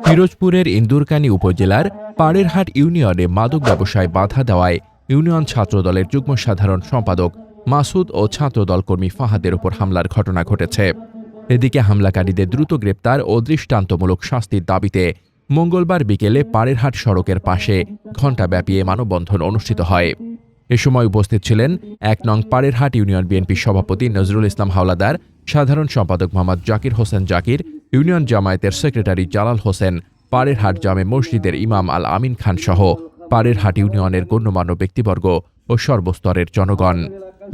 পিরোজপুরের ইন্দুরকানী উপজেলার পাড়েরহাট ইউনিয়নে মাদক ব্যবসায় বাধা দেওয়ায় ইউনিয়ন ছাত্রদলের যুগ্ম সাধারণ সম্পাদক মাসুদ ও ছাত্রদল কর্মী ফাহাদের উপর হামলার ঘটনা ঘটেছে। এদিকে হামলাকারীদের দ্রুত গ্রেপ্তার ও দৃষ্টান্তমূলক শাস্তির দাবিতে মঙ্গলবার বিকেলে পাড়েরহাট সড়কের পাশে ঘণ্টাব্যাপী মানববন্ধন অনুষ্ঠিত হয়। এ সময় উপস্থিত ছিলেন ১ নং পাড়েরহাট ইউনিয়ন বিএনপির সভাপতি নজরুল ইসলাম হাওলাদার, সাধারণ সম্পাদক মোহাম্মদ জাকির হোসেন জাকির, ইউনিয়ন জামায়াতের সেক্রেটারি জালাল হোসেন, পাড়েরহাট জামে মসজিদের ইমাম আল আমিন খান সহ পাড়েরহাট ইউনিয়নের গণ্যমান্য ব্যক্তিবর্গ ও সর্বস্তরের জনগণ।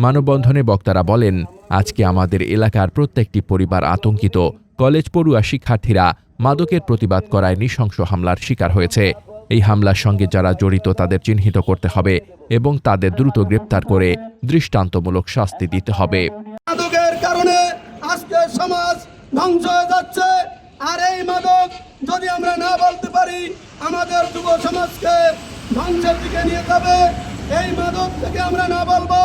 মানববন্ধনে বক্তারা বলেন, আজকে আমাদের এলাকার প্রত্যেকটি পরিবার আতঙ্কিত। কলেজ পড়ুয়া শিক্ষার্থীরা মাদকের প্রতিবাদ করায় নৃশংস হামলার শিকার হয়েছে। এই হামলার সঙ্গে যারা জড়িত তাদের চিহ্নিত করতে হবে এবং তাদের দ্রুত গ্রেপ্তার করে দৃষ্টান্তমূলক শাস্তি দিতে হবে। মাদকের কারণে আজকে সমাজ ধ্বংস হয়ে যাচ্ছে, আর এই মাদক যদি আমরা না বলতে পারি আমাদের যুব সমাজকে ধ্বংসের দিকে নিয়ে যাবে। এই মাদক থেকে আমরা না বলবো,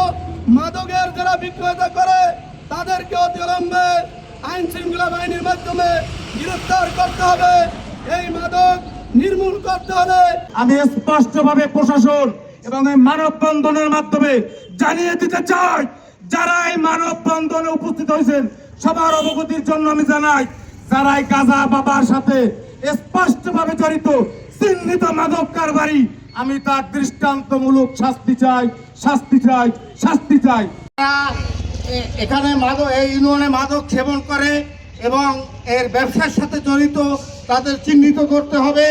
মাদকের যারা বিক্রেতা করে তাদেরকে অবিলম্বে আইন শৃঙ্খলা বাহিনীর মাধ্যমে গ্রেফতার করতে হবে। এই মাদক নির্মূল করতে হলে আমি স্পষ্টভাবে প্রশাসন এবং এই মানববন্ধনের মাধ্যমে জানিয়ে দিতে চাই, যারা এই মানববন্ধনে উপস্থিত হয়েছেন সবার অবগতির জন্য আমি জানাই, যারা এই গাঁজা বাবার সাথে স্পষ্টভাবে জড়িত চিহ্নিত মাদক কারবারি, আমি তার দৃষ্টান্তমূলক শাস্তি চাই, শাস্তি চাই, শাস্তি চাই। এখানে মাদক, এই ইউনিয়নে মাদক সেবন করে এবং এর ব্যবসার সাথে জড়িত তাদের চিহ্নিত করতে হবে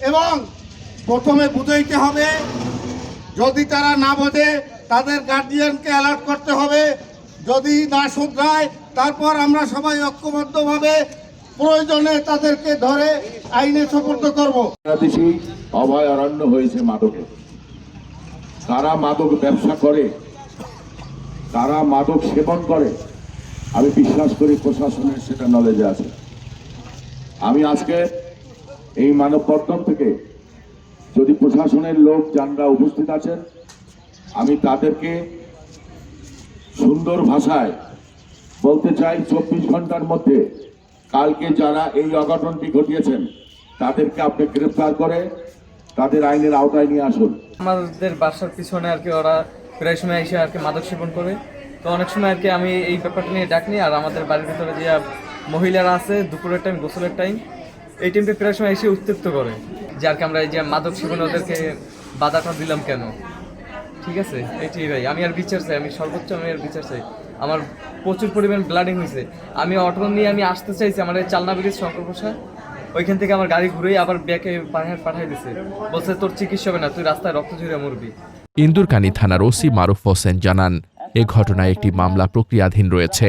এবং প্রথমে বুঝাইতে হবে। যদি তারা না বোঝে তাদের গার্জিয়ানকে অ্যালার্ট করতে হবে। যদি না শুধরায় তারপর আমরা সবাই ঐক্যবদ্ধভাবে প্রয়োজনে তাদেরকে ধরে আইনে সোপর্দ করব। দেশে অভয়ারণ্য হয়েছে মাদকে। কারা মাদক ব্যবসা করে, কারা মাদক সেবন করে, আমি বিশ্বাস করি প্রশাসনের সেটা নলেজে আছে। আমি আজকে এই মানববন্ধন থেকে যদি প্রশাসনের লোক যারা উপস্থিত আছেন, আমি তাদেরকে সুন্দর ভাষায় বলতে চাই, 24 ঘন্টার মধ্যে কালকে যারা এই অঘটনটি ঘটিয়েছেন তাদেরকে আপনি গ্রেফতার করে তাদের আইনের আওতায় নিয়ে আসুন। আমাদের বাসার পিছনে আর কি ওরা প্রায় সময় এসে আর কি মাদক সেবন করে, তো অনেক সময় আর কি আমি এই ব্যাপারটা নিয়ে ডাক নিই। আর আমাদের বাড়ির ভিতরে যে মহিলারা আছে, দুপুরের টাইম, গোসলের টাইম, এই টাইমটা প্রায় সময় এসে উত্তেজিত করে যে আর কি আমরা এই যে মাদক সেবনে ওদেরকে বাধাটা দিলাম কেন। ঠিক আছে, এইটাই ভাই, আমি আর বিচার চাই, আমি সর্বোচ্চ আমি আর বিচার চাই। আমার প্রচুর পরিমাণ ব্লাডিং হয়েছে, আমি অটো নিয়ে আমি আসতে চাইছি আমার এই চালনা ব্রিজ শঙ্কর প্রসাদ, ওইখান থেকে আমার গাড়ি ঘুরে আবার ব্যাকে পাঠিয়ে দিছে, বলছে তোর চিকিৎসা হবে না, তুই রাস্তায় রক্ত ঝরে মরবি। ইন্দুরকানী থানার ওসি মারুফ হোসেন জানান, এ ঘটনায় একটি মামলা প্রক্রিয়াধীন রয়েছে।